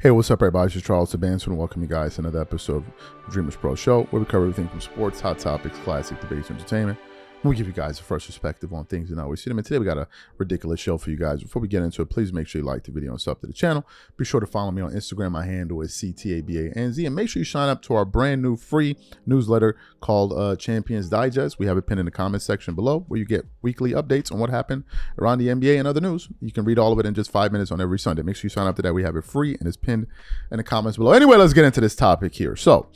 Hey, what's up, everybody? This is Charles Sabanson, and welcome you guys to another episode of DREAMERSPRO Show, where we cover everything from sports, hot topics, classic debates, entertainment. And we give you guys a fresh perspective on things and how we see them. And today we got a ridiculous show for you guys. Before we get into it, please make sure you like the video and sub to the channel. Be sure to follow me on Instagram. My handle is CTABANZ. And make sure you sign up to our brand new free newsletter called Champions Digest. We have it pinned in the comments section below, where you get weekly updates on what happened around the NBA and other news. You can read all of it in just 5 minutes on every Sunday. Make sure you sign up to that. We have it free and it's pinned in the comments below. Anyway, let's get into this topic here. So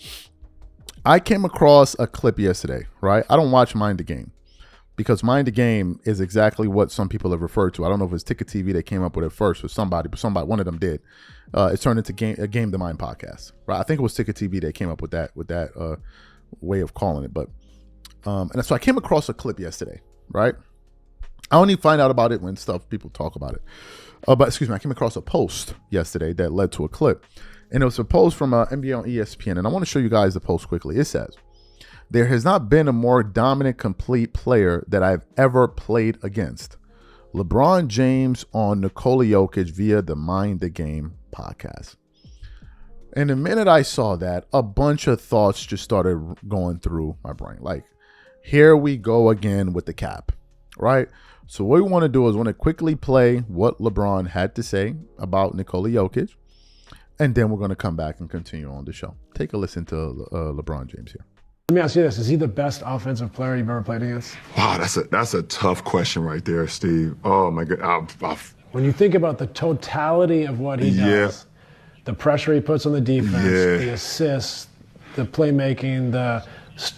I came across a clip yesterday, right? I don't watch Mind the Game because Mind the Game is exactly what some people have referred to. I don't know if it's Ticket TV that came up with it first or somebody, but one of them did. It turned into a Game the Mind podcast, right? I think it was Ticket TV that came up with that way of calling it. But and so I came across a clip yesterday, right? I only find out about it when people talk about it. I came across a post yesterday that led to a clip. And it was a post from NBA on ESPN. And I want to show you guys the post quickly. It says, "There has not been a more dominant, complete player that I've ever played against. LeBron James on Nikola Jokic via the Mind the Game podcast." And the minute I saw that, a bunch of thoughts just started going through my brain. Like, here we go again with the cap, right? So what we want to do is quickly play what LeBron had to say about Nikola Jokic. And then we're going to come back and continue on the show. Take a listen to LeBron James here. Let me ask you this. Is he the best offensive player you've ever played against? Wow, that's a tough question right there, Steve. Oh, my God. When you think about the totality of what he does, the pressure he puts on the defense, the assists, the playmaking, the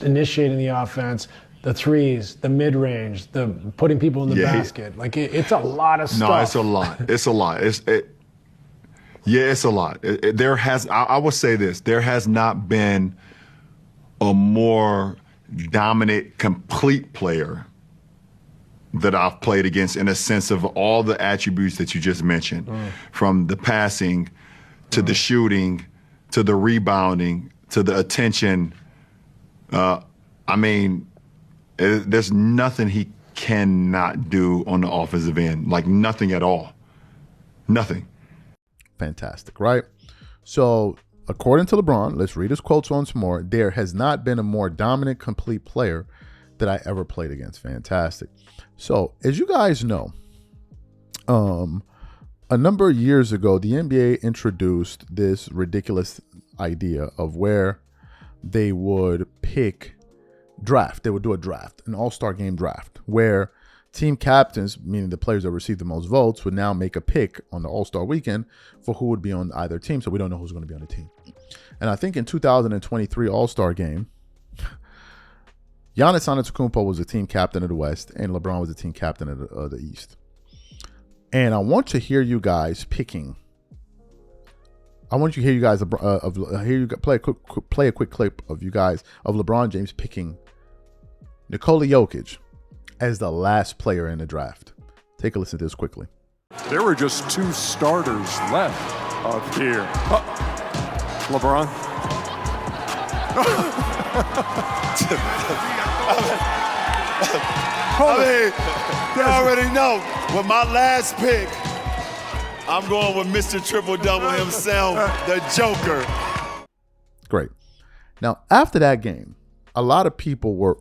initiating the offense, the threes, the mid-range, the putting people in the basket. Like, it's a lot of stuff. No, it's a lot. It's a lot. It's a lot. I would say this. There has not been a more dominant, complete player that I've played against in a sense of all the attributes that you just mentioned, from the passing to the shooting to the rebounding to the attention. There's nothing he cannot do on the offensive end, like nothing at all. Nothing. Fantastic, right? So according to LeBron, let's read his quotes once more. "There has not been a more dominant, complete player that I ever played against." Fantastic. So as you guys know, a number of years ago, the NBA introduced this ridiculous idea of where they would they would do a draft, an all-star game draft, where team captains, meaning the players that received the most votes, would now make a pick on the all-star weekend for who would be on either team. So we don't know who's going to be on the team. And I think in 2023 all-star game, Giannis Antetokounmpo was the team captain of the West and LeBron was the team captain of the East. And I want to hear you guys picking. I want you to hear you guys play a quick clip of you guys of LeBron James picking Nikola Jokic as the last player in the draft. Take a listen to this quickly. There were just two starters left up here. LeBron. You already know. With my last pick, I'm going with Mr. Triple Double himself, the Joker. Great. Now, after that game, a lot of people were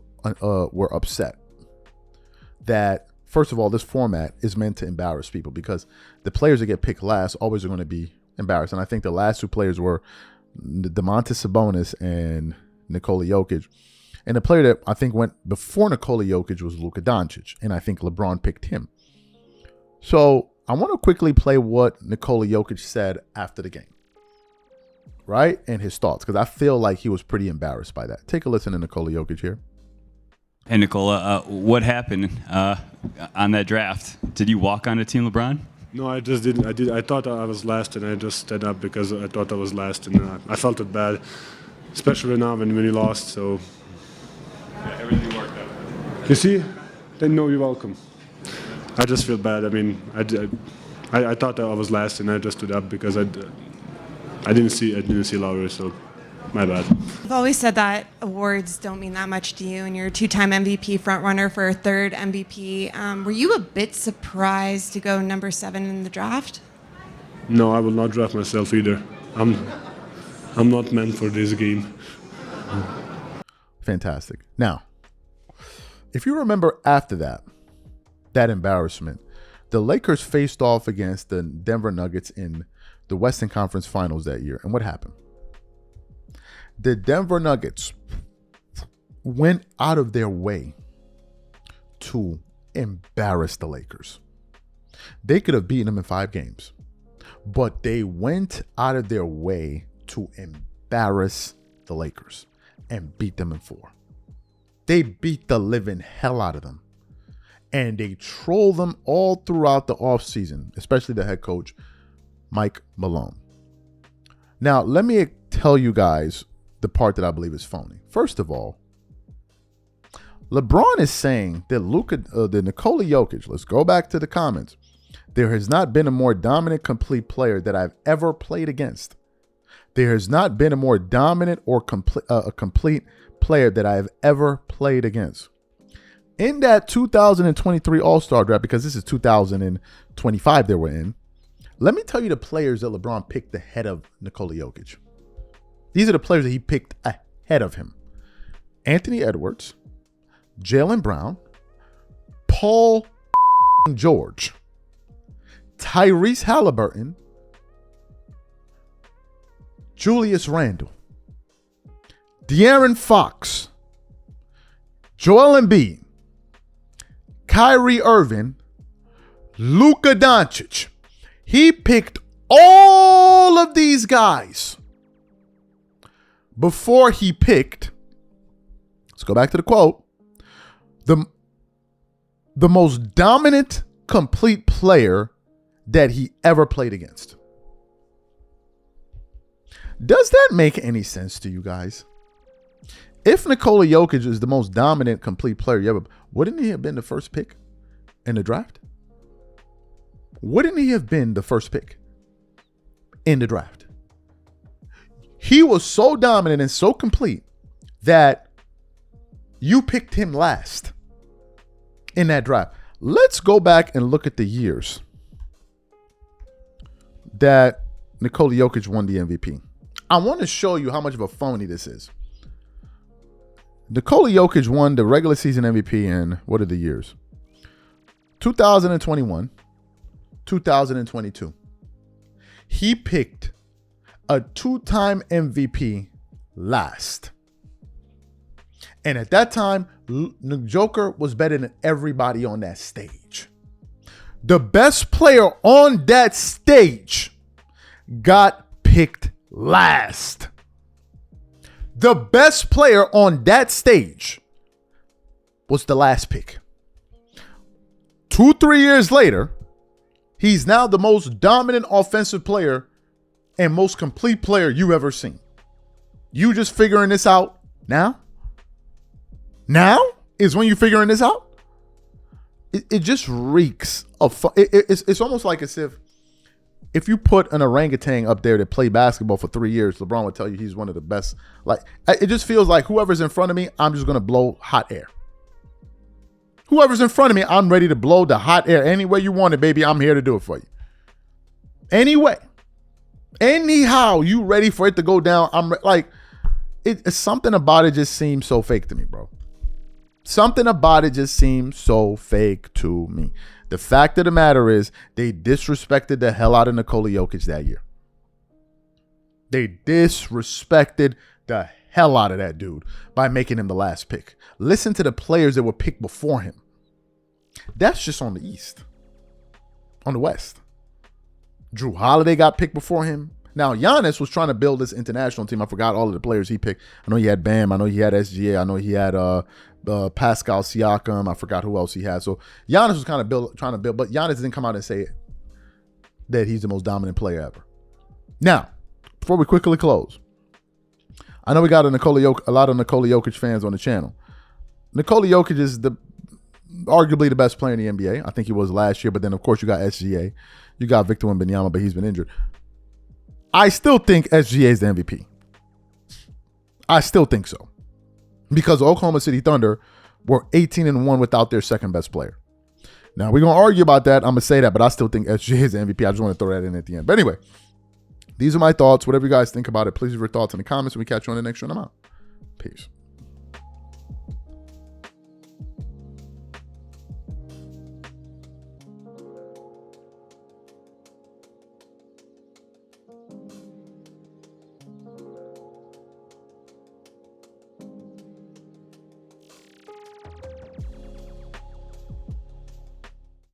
upset that, first of all, this format is meant to embarrass people because the players that get picked last always are going to be embarrassed. And I think the last two players were Domantas Sabonis and Nikola Jokic. And the player that I think went before Nikola Jokic was Luka Doncic. And I think LeBron picked him. So I want to quickly play what Nikola Jokic said after the game, right? And his thoughts, because I feel like he was pretty embarrassed by that. Take a listen to Nikola Jokic here. Hey, Nikola, what happened on that draft? Did you walk on to Team LeBron? No, I just didn't. I thought I was last, and I just stood up because I thought I was last, and I felt it bad, especially now when we lost. So Everything worked out. You see, then no, you're welcome. I just feel bad. I mean, I thought I was last, and I just stood up because I didn't see Lowry, so my bad. I've always said that awards don't mean that much to you, and you're a two-time MVP frontrunner for a third MVP. Were you a bit surprised to go number 7 in the draft? No, I will not draft myself either. I'm not meant for this game. Fantastic. Now, if you remember after that embarrassment, the Lakers faced off against the Denver Nuggets in the Western Conference Finals that year. And what happened? The Denver Nuggets went out of their way to embarrass the Lakers. They could have beaten them in 5 games, but they went out of their way to embarrass the Lakers and beat them in 4. They beat the living hell out of them. And they trolled them all throughout the offseason, especially the head coach, Mike Malone. Now, let me tell you guys the part that I believe is phony. First of all, LeBron is saying that Nikola Jokic, let's go back to the comments. There has not been a more dominant, complete player that I've ever played against. There has not been a more dominant or complete player that I have ever played against. In that 2023 All-Star draft, because this is 2025 that we're in, let me tell you the players that LeBron picked ahead of Nikola Jokic. These are the players that he picked ahead of him. Anthony Edwards, Jaylen Brown, Paul George, Tyrese Halliburton, Julius Randle, De'Aaron Fox, Joel Embiid, Kyrie Irving, Luka Doncic. He picked all of these guys before he picked, let's go back to the quote, the most dominant, complete player that he ever played against. Does that make any sense to you guys? If Nikola Jokic is the most dominant, complete player you ever, wouldn't he have been the first pick in the draft? Wouldn't he have been the first pick in the draft? He was so dominant and so complete that you picked him last in that draft. Let's go back and look at the years that Nikola Jokic won the MVP. I want to show you how much of a phony this is. Nikola Jokic won the regular season MVP in, what are the years? 2021, 2022. He picked a 2-time MVP last. And at that time, Joker was better than everybody on that stage. The best player on that stage got picked last. The best player on that stage was the last pick. 2-3 years later, he's now the most dominant offensive player and most complete player you ever seen. You just figuring this out now? Now is when you figuring this out? It just reeks of it's almost like as if you put an orangutan up there that played basketball for 3 years, LeBron would tell you he's one of the best. Like, it just feels like whoever's in front of me, I'm just going to blow hot air. Whoever's in front of me, I'm ready to blow the hot air. Any way you want it, baby, I'm here to do it for you. Anyway. Anyhow, you ready for it to go down? It's something about it just seems so fake to me, bro. Something about it just seems so fake to me. The fact of the matter is they disrespected the hell out of Nikola Jokic that year. They disrespected the hell out of that dude by making him the last pick. Listen to the players that were picked before him. That's just on the East. On the West. Drew Holiday got picked before him. Now, Giannis was trying to build this international team. I forgot all of the players he picked. I know he had Bam. I know he had SGA. I know he had Pascal Siakam. I forgot who else he had. So Giannis was kind of trying to build, but Giannis didn't come out and say that he's the most dominant player ever. Now, before we quickly close, I know we got a lot of Nikola Jokic fans on the channel. Nikola Jokic is arguably the best player in the NBA. I think he was last year, but then of course you got SGA. You got Victor Wembanyama, but he's been injured. I still think SGA is the MVP. I still think so. Because Oklahoma City Thunder were 18-1 without their second best player. Now, we're going to argue about that. I'm going to say that, but I still think SGA is the MVP. I just want to throw that in at the end. But anyway, these are my thoughts. Whatever you guys think about it, please leave your thoughts in the comments, and we catch you on the next show. I'm out. Peace.